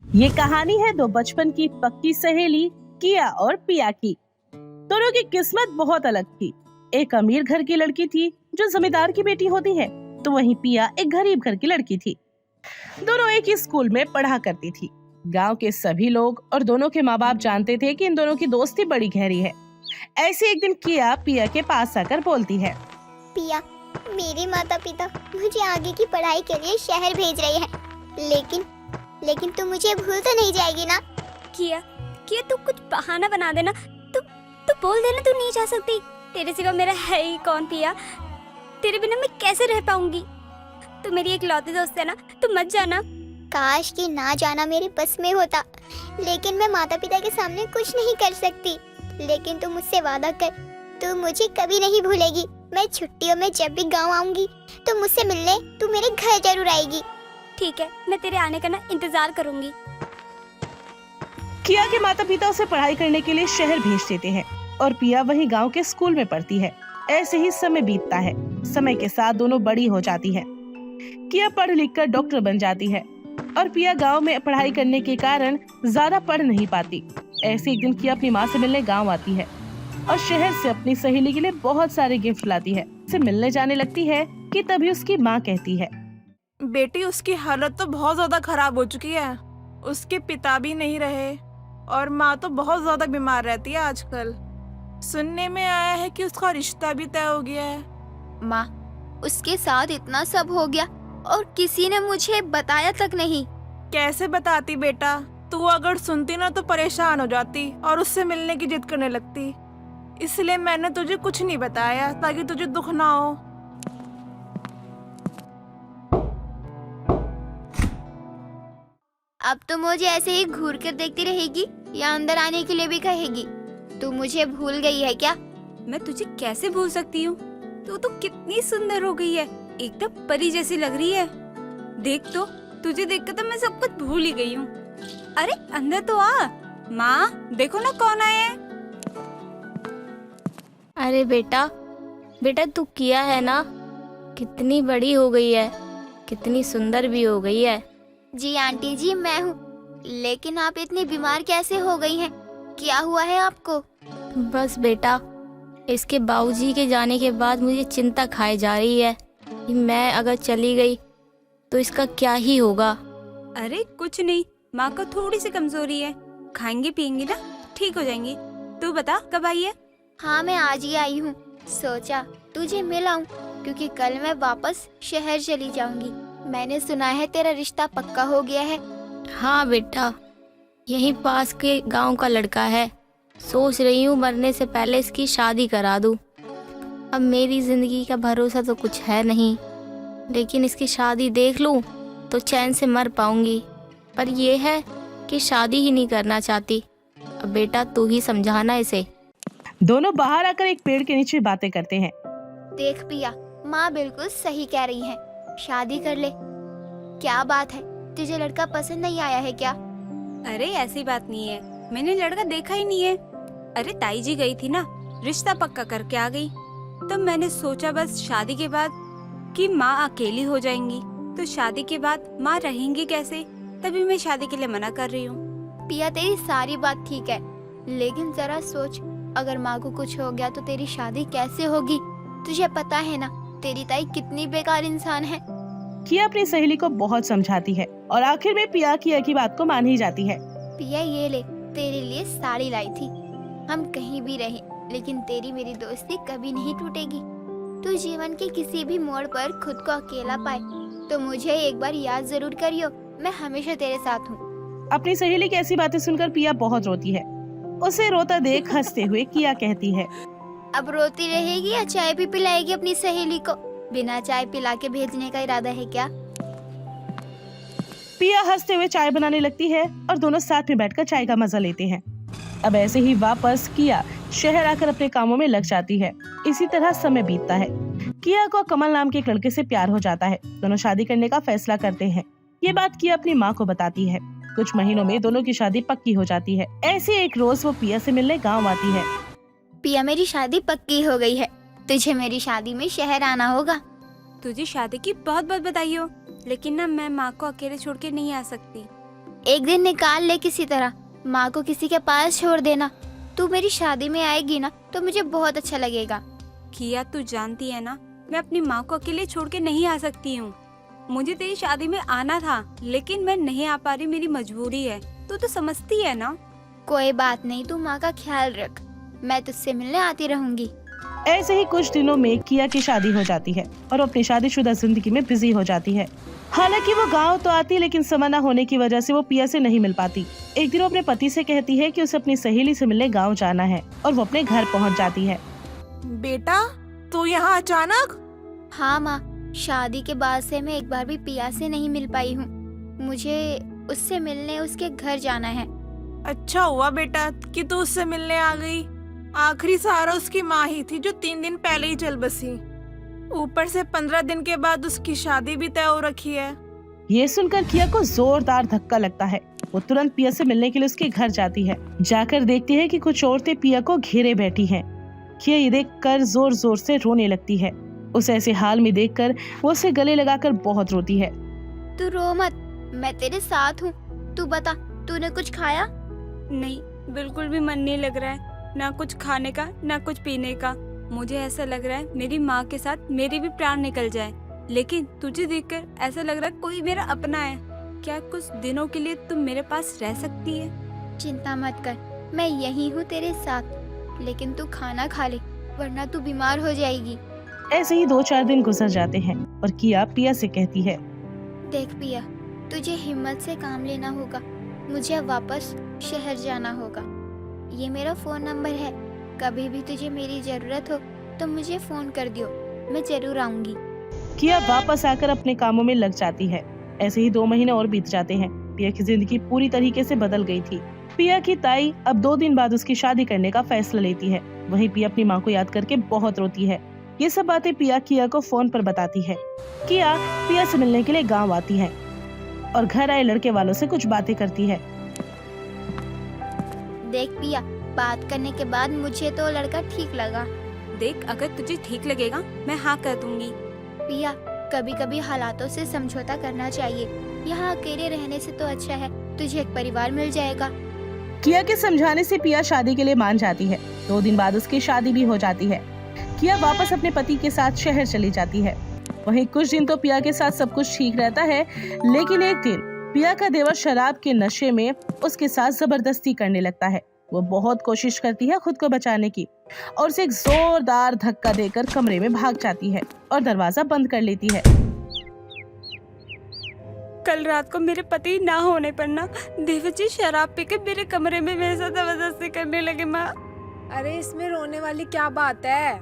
ये कहानी है दो बचपन की पक्की सहेली किया और पिया की। दोनों की किस्मत बहुत अलग थी। एक अमीर घर की लड़की थी जो जमींदार की बेटी होती है, तो वहीं पिया एक गरीब घर की लड़की थी। दोनों एक ही स्कूल में पढ़ा करती थी। गांव के सभी लोग और दोनों के माँ बाप जानते थे कि इन दोनों की दोस्ती बड़ी गहरी है। ऐसे एक दिन किया पिया के पास आकर बोलती है, पिया, मेरे माता पिता मुझे आगे की पढ़ाई के लिए शहर भेज रहे हैं, लेकिन तू मुझे भूल तो नहीं जाएगी ना? किया तू कुछ बहाना बना देना। तू बोल देना तू नहीं जा सकती। तेरे सिवा मेरा है ही कौन पिया। तेरे बिना मैं कैसे रह पाऊंगी। तू मेरी एक लौती दोस्त है ना, तू मत जाना। काश कि ना जाना मेरे बस में होता, लेकिन मैं माता पिता के सामने कुछ नहीं कर सकती। लेकिन तू मुझसे वादा कर, तू मुझे कभी नहीं भूलेगी। मैं छुट्टियों में जब भी गांव आऊंगी तो मुझसे मिलने तू मेरे घर जरूर आएगी। ठीक है, मैं तेरे आने का ना इंतजार करूंगी। किया के माता पिता उसे पढ़ाई करने के लिए शहर भेज देते हैं और पिया वहीं गांव के स्कूल में पढ़ती है। ऐसे ही समय बीतता है। समय के साथ दोनों बड़ी हो जाती है। किया पढ़ लिख कर डॉक्टर बन जाती है और पिया गांव में पढ़ाई करने के कारण ज्यादा पढ़ नहीं पाती। ऐसे एक दिन किया अपनी माँ से मिलने गांव आती है और शहर से अपनी सहेली के लिए बहुत सारे गिफ्ट लाती है। उसे मिलने जाने लगती है कि तभी उसकी माँ कहती है, बेटी, उसकी हालत तो बहुत ज्यादा खराब हो चुकी है। उसके पिता भी नहीं रहे और माँ तो बहुत ज्यादा बीमार रहती है आजकल। सुनने में आया है कि उसका रिश्ता भी तय हो गया है। माँ, उसके साथ इतना सब हो गया और किसी ने मुझे बताया तक नहीं। कैसे बताती बेटा? तू अगर सुनती ना तो परेशान हो जाती और उससे मिलने की जिद करने लगती। इसलिए मैंने तुझे कुछ नहीं बताया ताकि तुझे दुख ना हो। अब तो मुझे ऐसे ही घूर कर देखती रहेगी या अंदर आने के लिए भी कहेगी? तू मुझे भूल गई है क्या? मैं तुझे कैसे भूल सकती हूँ? तू तो कितनी सुंदर हो गई है, एकदम परी जैसी लग रही है। देख तो, तुझे देखकर तो मैं सब कुछ भूल ही गई हूँ। अरे अंदर तो आ। माँ, देखो ना कौन आया है। अरे बेटा तू किया है ना? कितनी बड़ी हो गई है, कितनी सुंदर भी हो गई है। जी आंटी जी, मैं हूँ। लेकिन आप इतनी बीमार कैसे हो गई हैं? क्या हुआ है आपको? बस बेटा, इसके बाबूजी के जाने के बाद मुझे चिंता खाए जा रही है कि मैं अगर चली गई तो इसका क्या ही होगा। अरे कुछ नहीं, माँ को थोड़ी सी कमजोरी है, खाएंगे पियेंगे ना, ठीक हो जाएंगी। तू बता कब आई है? हाँ, मैं आज ही आई हूँ। सोचा तुझे मिल आऊं, क्योंकि कल मैं वापस शहर चली जाऊंगी। मैंने सुना है तेरा रिश्ता पक्का हो गया है। हाँ बेटा, यहीं पास के गांव का लड़का है। सोच रही हूँ मरने से पहले इसकी शादी करा दूँ। अब मेरी जिंदगी का भरोसा तो कुछ है नहीं, लेकिन इसकी शादी देख लूँ तो चैन से मर पाऊंगी। पर यह है कि शादी ही नहीं करना चाहती। अब बेटा तू ही समझाना इसे। दोनों बाहर आकर एक पेड़ के नीचे बातें करते हैं। देख पिया, माँ बिल्कुल सही कह रही है, शादी कर ले। क्या बात है, तुझे लड़का पसंद नहीं आया है क्या? अरे ऐसी बात नहीं है, मैंने लड़का देखा ही नहीं है। अरे ताई जी गई थी ना, रिश्ता पक्का करके आ गई। तब मैंने सोचा बस शादी के बाद कि माँ अकेली हो जाएंगी, तो शादी के बाद माँ रहेंगी कैसे, तभी मैं शादी के लिए मना कर रही हूँ। पिया, तेरी सारी बात ठीक है, लेकिन जरा सोच, अगर माँ को कुछ हो गया तो तेरी शादी कैसे होगी? तुझे पता है ना तेरी ताई कितनी बेकार इंसान है। किया अपनी सहेली को बहुत समझाती है और आखिर में पिया की बात को मान ही जाती है। पिया, ये ले, तेरे लिए साड़ी लाई थी। हम कहीं भी रहे, लेकिन तेरी मेरी दोस्ती कभी नहीं टूटेगी। तू जीवन के किसी भी मोड़ पर खुद को अकेला पाए तो मुझे एक बार याद जरूर करियो। मैं हमेशा तेरे साथ हूँ। अपनी सहेली की ऐसी बातें सुनकर पिया बहुत रोती है। उसे रोता देख हंसते हुए किया कहती है, अब रोती रहेगी या चाय भी पिलाएगी अपनी सहेली को? बिना चाय पिला के भेजने का इरादा है क्या? पिया हंसते हुए चाय बनाने लगती है और दोनों साथ में बैठकर चाय का मजा लेते हैं। अब ऐसे ही वापस किया शहर आकर अपने कामों में लग जाती है। इसी तरह समय बीतता है। किया को कमल नाम के एक लड़के से प्यार हो जाता है। दोनों शादी करने का फैसला करते हैं। ये बात किया अपनी माँ को बताती है। कुछ महीनों में दोनों की शादी पक्की हो जाती है। ऐसे एक रोज वो पिया से मिलने गाँव आती है। पिया, मेरी शादी पक्की हो गई है, तुझे मेरी शादी में शहर आना होगा। तुझे शादी की बहुत बहुत बधाई हो, लेकिन ना मैं माँ को अकेले छोड़ के नहीं आ सकती। एक दिन निकाल ले किसी तरह, माँ को किसी के पास छोड़ देना। तू मेरी शादी में आएगी ना तो मुझे बहुत अच्छा लगेगा। किया, तू जानती है ना मैं अपनी माँ को अकेले छोड़ के नहीं आ सकती हूँ। मुझे तेरी शादी में आना था लेकिन मैं नहीं आ पा रही, मेरी मजबूरी है। तू तो समझती है ना। कोई बात नहीं, तू माँ का ख्याल रख, मैं तुझसे मिलने आती रहूंगी। ऐसे ही कुछ दिनों में किया की शादी हो जाती है और वो अपनी शादीशुदा जिंदगी में बिजी हो जाती है। हालांकि वो गांव तो आती लेकिन समय न होने की वजह से वो पिया से नहीं मिल पाती। एक दिन वो अपने पति से कहती है कि उसे अपनी सहेली से मिलने गांव जाना है और वो अपने घर पहुंच जाती है। बेटा तू यहाँ अचानक? हाँ माँ, शादी के बाद से मैं एक बार भी पिया से नहीं मिल पाई हूँ। मुझे उससे मिलने उसके घर जाना है। अच्छा हुआ बेटा कि तू उससे मिलने आ गई। आखिरी सहारा उसकी माँ ही थी जो 3 दिन पहले ही चल बसी। ऊपर से 15 दिन के बाद उसकी शादी भी तय हो रखी है। ये सुनकर किया को जोरदार धक्का लगता है। वो तुरंत पिया से मिलने के लिए उसके घर जाती है। जाकर देखती है कि कुछ औरतें पिया को घेरे बैठी हैं। किया ये देखकर जोर जोर से रोने लगती है। उसे ऐसे हाल में देखकर वो उसे गले लगाकर बहुत रोती है। तू रो मत, मैं तेरे साथ हूँ। तू बता, तूने कुछ खाया? नहीं, बिल्कुल भी मन नहीं लग रहा है, ना कुछ खाने का ना कुछ पीने का। मुझे ऐसा लग रहा है मेरी माँ के साथ मेरे भी प्राण निकल जाए। लेकिन तुझे देखकर ऐसा लग रहा है कोई मेरा अपना है। क्या कुछ दिनों के लिए तुम मेरे पास रह सकती है? चिंता मत कर, मैं यही हूँ तेरे साथ। लेकिन तू खाना खा ले वरना तू बीमार हो जाएगी। ऐसे ही 2-4 दिन गुजर जाते हैं और किया पिया से कहती है, देख पिया, तुझे हिम्मत से काम लेना होगा। मुझे अब वापस शहर जाना होगा। ये मेरा फोन नंबर है, कभी भी तुझे मेरी जरूरत हो तो मुझे फोन कर दियो, मैं जरूर आऊंगी। किया वापस आकर अपने कामों में लग जाती है। ऐसे ही 2 महीने और बीत जाते हैं। पिया की जिंदगी पूरी तरीके से बदल गई थी। पिया की ताई अब 2 दिन बाद उसकी शादी करने का फैसला लेती है। वहीं पिया अपनी माँ को याद करके बहुत रोती है। ये सब बातें पिया किया को फोन पर बताती है। किया पिया से मिलने के लिए गांव आती है और घर आए लड़के वालों से कुछ बातें करती है। देख पिया, बात करने के बाद मुझे तो लड़का ठीक लगा। देख, अगर तुझे ठीक लगेगा मैं हाँ कर दूंगी। पिया, कभी कभी हालातों से समझौता करना चाहिए। यहाँ अकेले रहने से तो अच्छा है तुझे एक परिवार मिल जाएगा। किया के समझाने से पिया शादी के लिए मान जाती है। 2 दिन बाद उसकी शादी भी हो जाती है। किया वापस अपने पति के साथ शहर चली जाती है। वहीं कुछ दिन तो पिया के साथ सब कुछ ठीक रहता है, लेकिन एक दिन पिया का देवर शराब के नशे में उसके साथ जबरदस्ती करने लगता है। वो बहुत कोशिश करती है खुद को बचाने की और उसे एक जोरदार धक्का देकर कमरे में भाग जाती है और दरवाजा बंद कर लेती है। कल रात को मेरे पति ना होने पर ना देवर जी शराब पी के मेरे कमरे में मेरे साथ जबरदस्ती करने लगे। माँ, अरे इसमें रोने वाली क्या बात है?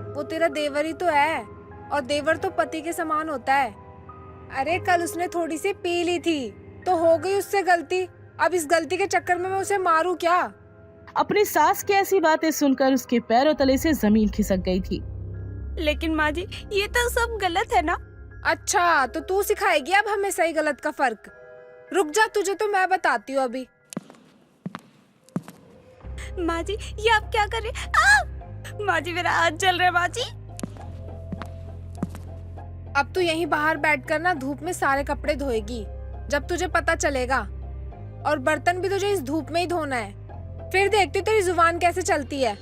वो तेरा देवर ही तो है और देवर तो पति के समान होता है। अरे कल उसने थोड़ी सी पी ली थी तो हो गई उससे गलती। अब इस गलती के चक्कर में मैं उसे मारूं क्या? अपनी सास की ऐसी बातें सुनकर उसके पैरों तले से जमीन खिसक गई थी। लेकिन माँ जी, ये तो सब गलत है ना। अच्छा, तो तू सिखाएगी अब हमें सही गलत का फर्क? रुक जा, तुझे तो मैं बताती हूँ अभी। माँ जी, ये आप क्या कर रहे? माँ जी, मेरा हाथ जल रहा है। माँ जी, अब तू यहीं बाहर बैठकर ना धूप में सारे कपड़े धोएगी जब तुझे पता चलेगा, और बर्तन भी तुझे इस धूप में ही धोना है। फिर देखती तेरी जुबान कैसे चलती है।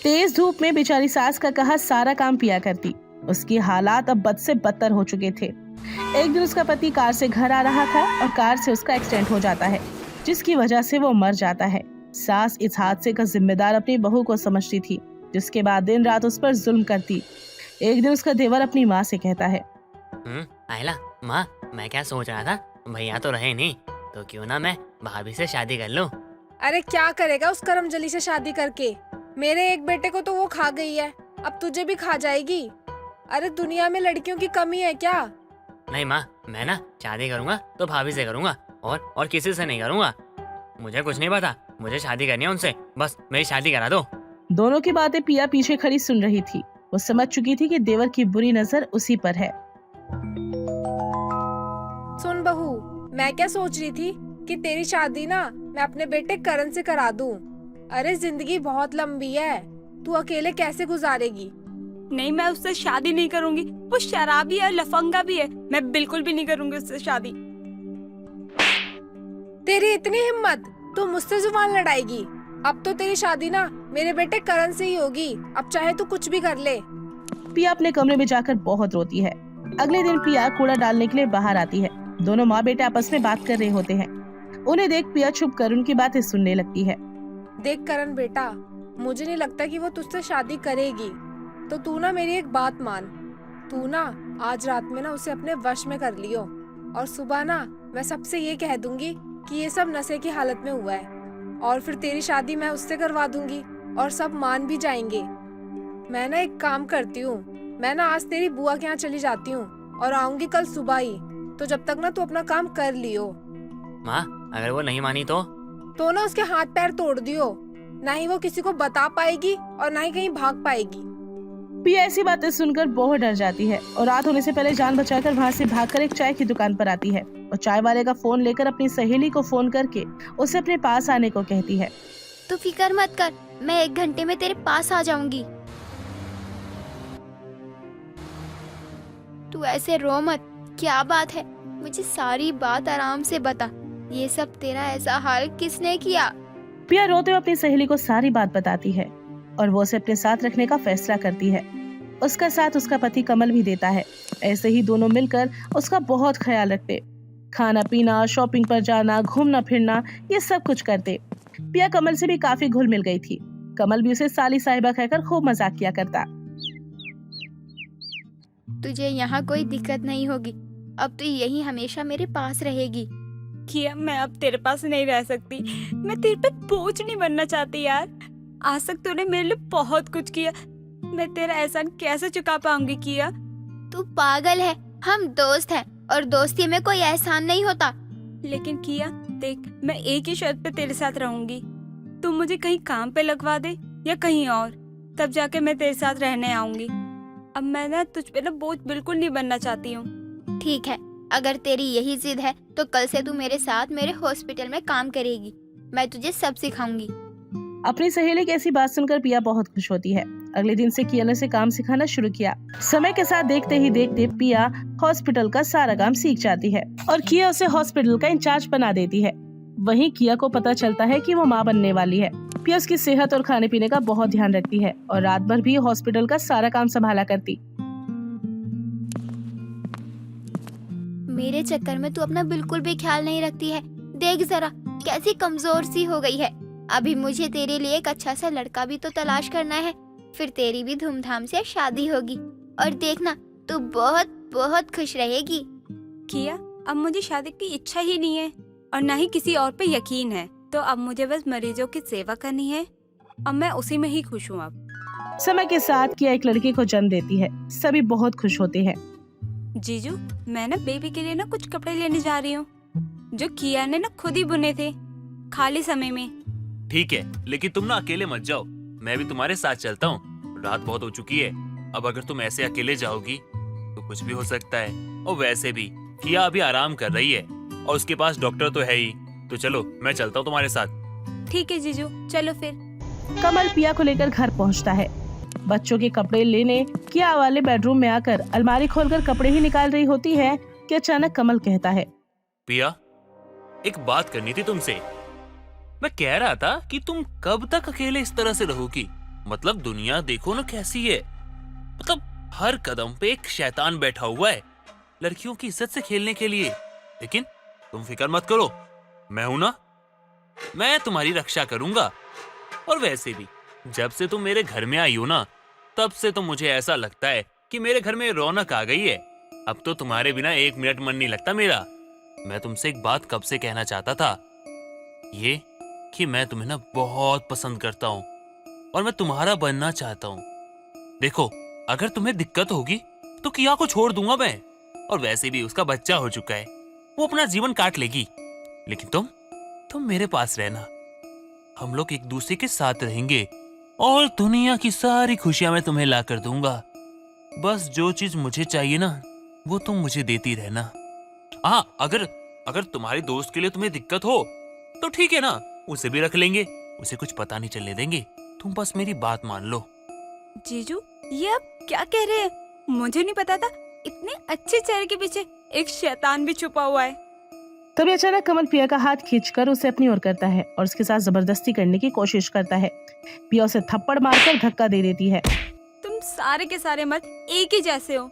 तेज धूप में बेचारी सास का कहा सारा काम पिया करती। उसकी हालात अब बद से बदतर हो चुके थे। एक दिन उसका पति कार से घर आ रहा था और कार से उसका एक्सीडेंट हो जाता है, जिसकी वजह से वो मर जाता है। सास इस हादसे का जिम्मेदार अपनी बहू को समझती थी, जिसके बाद दिन रात उस पर जुल्म करती। एक दिन उसका देवर अपनी माँ से कहता है, आयला माँ, मैं क्या सोच रहा था, भैया तो रहे नहीं तो क्यों ना मैं भाभी से शादी कर लूं। अरे क्या करेगा उस करमजली से शादी करके? मेरे एक बेटे को तो वो खा गई है, अब तुझे भी खा जाएगी। अरे दुनिया में लड़कियों की कमी है क्या? नहीं माँ, मैं ना शादी करूंगा तो भाभी से करूंगा और किसी से नहीं करूंगा। मुझे कुछ नहीं पता, मुझे शादी करनी है उनसे, बस मेरी शादी करा दो। दोनों की बातें पिया पीछे खड़ी सुन रही थी। वो समझ चुकी थी कि देवर की बुरी नजर उसी पर है। सुन बहू, मैं क्या सोच रही थी कि तेरी शादी ना मैं अपने बेटे करण से करा दूं। अरे जिंदगी बहुत लंबी है, तू अकेले कैसे गुजारेगी? नहीं, मैं उससे शादी नहीं करूंगी। वो शराबी है, लफंगा भी है। मैं बिल्कुल भी नहीं करूंगी उससे शादी। तेरी इतनी हिम्मत, तू मुझसे जुबान लड़ाएगी? अब तो तेरी शादी ना मेरे बेटे करण से ही होगी। अब चाहे तू कुछ भी कर ले। पिया अपने कमरे में जाकर बहुत रोती है। अगले दिन पिया कूड़ा डालने के लिए बाहर आती है। दोनों माँ बेटे आपस में बात कर रहे होते हैं। उन्हें देख पिया छुप कर उनकी बातें सुनने लगती है। देख करण बेटा, मुझे नहीं लगता कि वो तुझसे शादी करेगी, तो तू ना मेरी एक बात मान। तू ना आज रात में ना उसे अपने वश में कर लियो, और सुबह ना मैं सबसे ये कह दूंगी कि ये सब नशे की हालत में हुआ है, और फिर तेरी शादी मैं उससे करवा दूंगी और सब मान भी जाएंगे। मैं ना एक काम करती हूँ, मैं ना आज तेरी बुआ के यहाँ चली जाती हूँ और आऊंगी कल सुबह ही। तो जब तक ना तू अपना काम कर लियो। माँ, अगर वो नहीं मानी तो ना उसके हाथ पैर तोड़ दियो, ना ही वो किसी को बता पाएगी और ना ही कहीं भाग पाएगी। पिया ऐसी बातें सुनकर बहुत डर जाती है और रात होने से पहले जान बचाकर वहाँ से भागकर एक चाय की दुकान पर आती है और चाय वाले का फोन लेकर अपनी सहेली को फोन करके उसे अपने पास आने को कहती है। तू फिक्र मत कर, मैं 1 घंटे में तेरे पास आ जाऊंगी। तू ऐसे रो मत, क्या बात है? मुझे सारी बात आराम से बता। ये सब तेरा ऐसा हाल किसने किया? पिया रोते हुए अपनी सहेली को सारी बात बताती है और वो उसे अपने साथ रखने का फैसला करती है। उसका साथ उसका पति कमल भी देता है। ऐसे ही दोनों मिलकर उसका बहुत ख्याल रखते, खाना पीना, शॉपिंग पर जाना, घूमना फिरना, ये सब कुछ करते। पिया कमल से भी काफी घुल मिल गई थी। कमल भी उसे साली साहिबा कहकर खूब मजाक किया करता। तुझे यहाँ कोई दिक्कत नहीं होगी, अब तू यही हमेशा मेरे पास रहेगी। किया, मैं अब तेरे पास नहीं रह सकती। मैं तेरे पे बोझ नहीं बनना चाहती यार। आज तक तूने मेरे लिए बहुत कुछ किया, मैं तेरा एहसान कैसे चुका पाऊंगी किया? तू पागल है, हम दोस्त हैं और दोस्ती में कोई एहसान नहीं होता। लेकिन किया देख, मैं एक ही शर्त पे तेरे साथ रहूंगी। तू मुझे कहीं काम पे लगवा दे या कहीं और, तब जाके मैं तेरे साथ रहने आऊंगी। अब मैं ना तुझ पे ना बोझ बिल्कुल नहीं बनना चाहती हूँ। ठीक है, अगर तेरी यही जिद है तो कल से तू मेरे साथ मेरे हॉस्पिटल में काम करेगी। मैं तुझे सब सिखाऊंगी। अपनी सहेली की ऐसी बात सुनकर पिया बहुत खुश होती है। अगले दिन से किया ने उसे काम सिखाना शुरू किया। समय के साथ देखते ही देखते पिया हॉस्पिटल का सारा काम सीख जाती है और किया उसे हॉस्पिटल का इंचार्ज बना देती है। वहीं किया को पता चलता है कि वो माँ बनने वाली है। पिया उसकी सेहत और खाने पीने का बहुत ध्यान रखती है और रात भर भी हॉस्पिटल का सारा काम संभाला करती। मेरे चक्कर में तू अपना बिल्कुल भी ख्याल नहीं रखती है। देख जरा कैसी कमजोर सी हो गई है। अभी मुझे तेरे लिए एक अच्छा सा लड़का भी तो तलाश करना है, फिर तेरी भी धूमधाम से शादी होगी और देखना तू बहुत बहुत खुश रहेगी। किया, अब मुझे शादी की इच्छा ही नहीं है और न ही किसी और पे यकीन है, तो अब मुझे बस मरीजों की सेवा करनी है और मैं उसी में ही खुश हूँ। अब समय के साथ किया एक लड़की को जन्म देती है। सभी बहुत खुश होते हैं। जीजू, मैं ना बेबी के लिए ना कुछ कपड़े लेने जा रही हूँ, जो किया ने ना खुद ही बुने थे खाली समय में। ठीक है, लेकिन तुम ना अकेले मत जाओ, मैं भी तुम्हारे साथ चलता हूँ। रात बहुत हो चुकी है, अब अगर तुम ऐसे अकेले जाओगी तो कुछ भी हो सकता है। और वैसे भी किया अभी आराम कर रही है और उसके पास डॉक्टर तो है ही। तो चलो, मैं चलता हूँ तुम्हारे साथ। ठीक है जीजू, चलो फिर। कमल पिया को लेकर घर पहुंचता है। बच्चों के कपड़े लेने किया वाले बेडरूम में आकर अलमारी खोलकर कपड़े ही निकाल रही होती है कि अचानक कमल कहता है, पिया, एक बात करनी थी तुमसे। मैं कह रहा था कि तुम कब तक अकेले इस तरह से रहोगी? मतलब दुनिया देखो ना कैसी है। मतलब हर कदम पे एक शैतान बैठा हुआ है लड़कियों की इज्जत से खेलने के लिए। लेकिन तुम फिक्र मत करो, मैं हूं ना, मैं तुम्हारी रक्षा करूंगा। और वैसे भी जब से तुम मेरे घर में आई हो ना, तब से तो मुझे ऐसा लगता है कि मेरे घर में रौनक आ गई है। अब तो तुम्हारे बिना 1 मिनट मन नहीं लगता मेरा। मैं तुमसे एक बात कब से कहना चाहता था, ये कि मैं तुम्हें ना बहुत पसंद करता हूँ और मैं तुम्हारा बनना चाहता हूँ। देखो, अगर तुम्हें दिक्कत होगी तो किया को छोड़ दूंगा मैं, और वैसे भी उसका बच्चा हो चुका है, वो अपना जीवन काट लेगी। लेकिन तुम मेरे पास रहना, हम लोग एक दूसरे के साथ रहेंगे और दुनिया की सारी खुशियां मैं तुम्हें ला कर दूंगा। बस जो चीज मुझे चाहिए ना, वो तुम मुझे देती रहना। हाँ, अगर तुम्हारे दोस्त के लिए तुम्हें दिक्कत हो तो ठीक है ना, उसे भी रख लेंगे, उसे कुछ पता नहीं चलने देंगे। तुम बस मेरी बात मान लो। जीजू, ये आप क्या कह रहे हैं? मुझे नहीं पता था इतने अच्छे चेहरे के पीछे एक शैतान भी छुपा हुआ है। तभी अचानक कमल पिया का हाथ खींचकर उसे अपनी ओर करता है और उसके साथ जबरदस्ती करने की कोशिश करता है। पिया उसे थप्पड़ मारकर धक्का दे देती है। तुम सारे के सारे मर्द एक ही जैसे हो,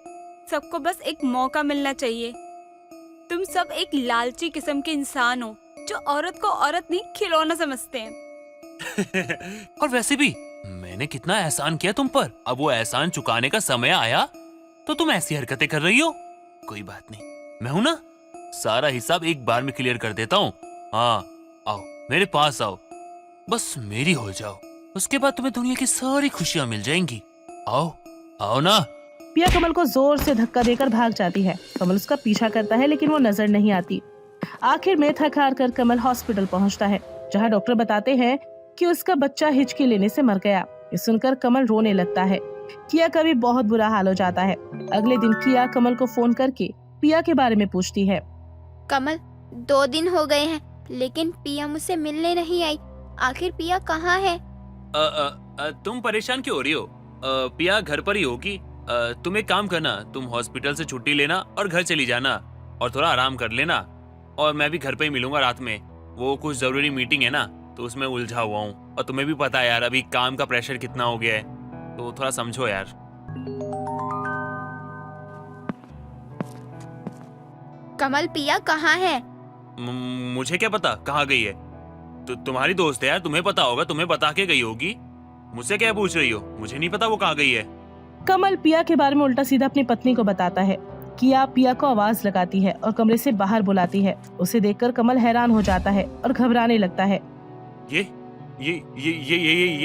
सबको बस एक मौका मिलना चाहिए। तुम सब एक लालची किस्म के इंसान हो जो औरत को औरत नहीं खिलौना समझते हैं। और वैसे भी मैंने कितना एहसान किया तुम पर, अब वो एहसान चुकाने का समय आया तो तुम ऐसी हरकतें कर रही हो। कोई बात नहीं, मैं हूं ना, सारा हिसाब एक बार में क्लियर कर देता हूँ। हाँ, आओ मेरे पास आओ, बस मेरी हो जाओ, उसके बाद तुम्हें दुनिया की सारी खुशियां मिल जाएंगी। आओ आओ ना। पिया कमल को जोर से धक्का देकर भाग जाती है। कमल उसका पीछा करता है लेकिन वो नजर नहीं आती। आखिर में थक हार कर कमल हॉस्पिटल पहुंचता है, जहां डॉक्टर बताते हैं कि उसका बच्चा हिचकी लेने से मर गया। ये सुनकर कमल रोने लगता है। किया का भी बहुत बुरा हाल हो जाता है। अगले दिन किया कमल को फोन करके पिया के बारे में पूछती है। कमल, 2 दिन हो गए हैं लेकिन पिया मुझसे मिलने नहीं आई। आखिर पिया कहाँ है? तुम परेशान क्यों हो रही हो? पिया घर पर ही होगी। तुम एक काम करना, तुम हॉस्पिटल से छुट्टी लेना और घर चली जाना और थोड़ा आराम कर लेना। और मैं भी घर पे ही मिलूंगा रात में, वो कुछ जरूरी मीटिंग है ना, तो उसमें उलझा हुआ हूँ। और तुम्हें भी पता है यार, अभी काम का प्रेशर कितना हो गया है, तो थोड़ा समझो यार। कमल, पिया कहाँ है? मुझे क्या पता कहाँ गई है, तो तुम्हारी दोस्त है यार, तुम्हें पता होगा, तुम्हें बता के गई होगी। मुझसे क्या पूछ रही हो? मुझे नहीं पता वो कहाँ गई है। कमल पिया के बारे में उल्टा सीधा अपनी पत्नी को बताता है। किया पिया को आवाज लगाती है और कमरे से बाहर बुलाती है। उसे देखकर कमल हैरान हो जाता है और घबराने लगता है। ये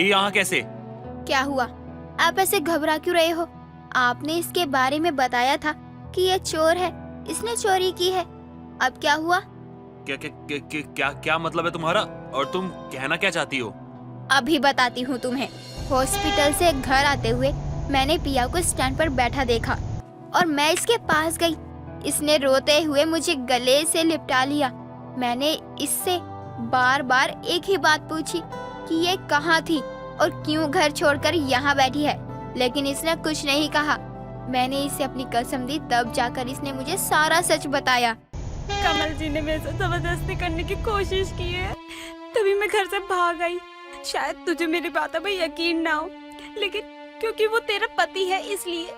यहाँ कैसे? क्या हुआ? आप ऐसे घबरा क्यों रहे हो? आपने इसके बारे में बताया था कि ये चोर है, इसने चोरी की है। अब क्या हुआ? क्या मतलब है तुम्हारा? और तुम कहना क्या चाहती हो? अभी बताती हूँ तुम्हें। हॉस्पिटल से घर आते हुए मैंने पिया को स्टैंड पर बैठा देखा और मैं इसके पास गई। इसने रोते हुए मुझे गले से लिपटा लिया। मैंने इससे बार बार एक ही बात पूछी कि ये कहाँ थी और क्यों घर छोड़कर यहाँ बैठी है, लेकिन इसने कुछ नहीं कहा। मैंने इसे अपनी कसम दी, तब जाकर इसने मुझे सारा सच बताया। कमल जी ने मेरे से जबरदस्ती करने की कोशिश की है, तभी मैं घर से भाग आई। शायद तुझे मेरी बातों पे यकीन ना हो, लेकिन क्योंकि वो तेरा पति है इसलिए।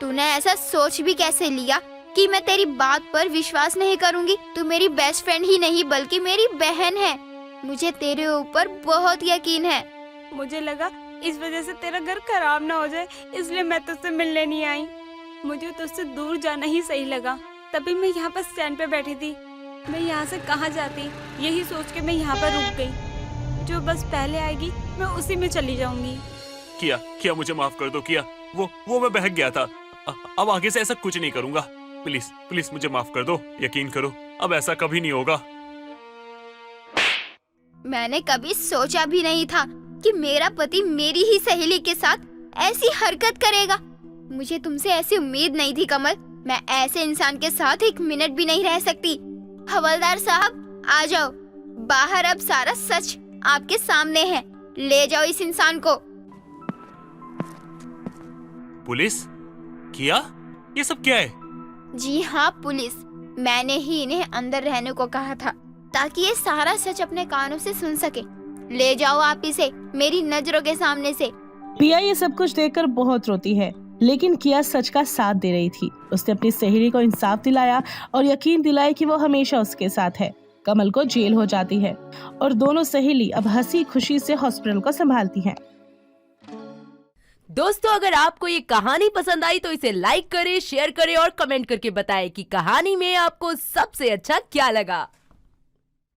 तूने ऐसा सोच भी कैसे लिया कि मैं तेरी बात पर विश्वास नहीं करूंगी? तू मेरी बेस्ट फ्रेंड ही नहीं बल्कि मेरी बहन है। मुझे तेरे ऊपर बहुत यकीन है। मुझे लगा इस वजह से तेरा घर खराब ना हो जाए, इसलिए मैं तुझसे मिलने नहीं आई। मुझे तुझसे दूर जाना ही सही लगा, तभी मैं यहाँ पर स्टैंड पे बैठी थी। मैं यहाँ से कहाँ जाती, यही सोच के मैं यहाँ पर रुक गई। जो बस पहले आएगी मैं उसी में चली जाऊंगी। किया मुझे माफ कर दो किया, वो मैं बहक गया था। अब आगे से ऐसा कुछ नहीं करूंगा। प्लीज मुझे माफ कर दो, यकीन करो अब ऐसा कभी नहीं होगा। मैंने कभी सोचा भी नहीं था कि मेरा पति मेरी ही सहेली के साथ ऐसी हरकत करेगा। मुझे तुमसे ऐसी उम्मीद नहीं थी कमल। मैं ऐसे इंसान के साथ 1 मिनट भी नहीं रह सकती। हवलदार साहब, आ जाओ बाहर, अब सारा सच आपके सामने है। ले जाओ इस इंसान को। पुलिस? किया, ये सब क्या है? जी हाँ, पुलिस। मैंने ही इन्हें अंदर रहने को कहा था ताकि ये सारा सच अपने कानों से सुन सके। ले जाओ आप इसे मेरी नजरों के सामने से। पिया ये सब कुछ देखकर बहुत रोती है, लेकिन किया सच का साथ दे रही थी। उसने अपनी सहेली को इंसाफ दिलाया और यकीन दिलाया कि वो हमेशा उसके साथ है। कमल को जेल हो जाती है और दोनों सहेली अब हंसी खुशी से हॉस्पिटल को संभालती हैं। दोस्तों, अगर आपको ये कहानी पसंद आई तो इसे लाइक करें, शेयर करें और कमेंट करके बताएं कि कहानी में आपको सबसे अच्छा क्या लगा।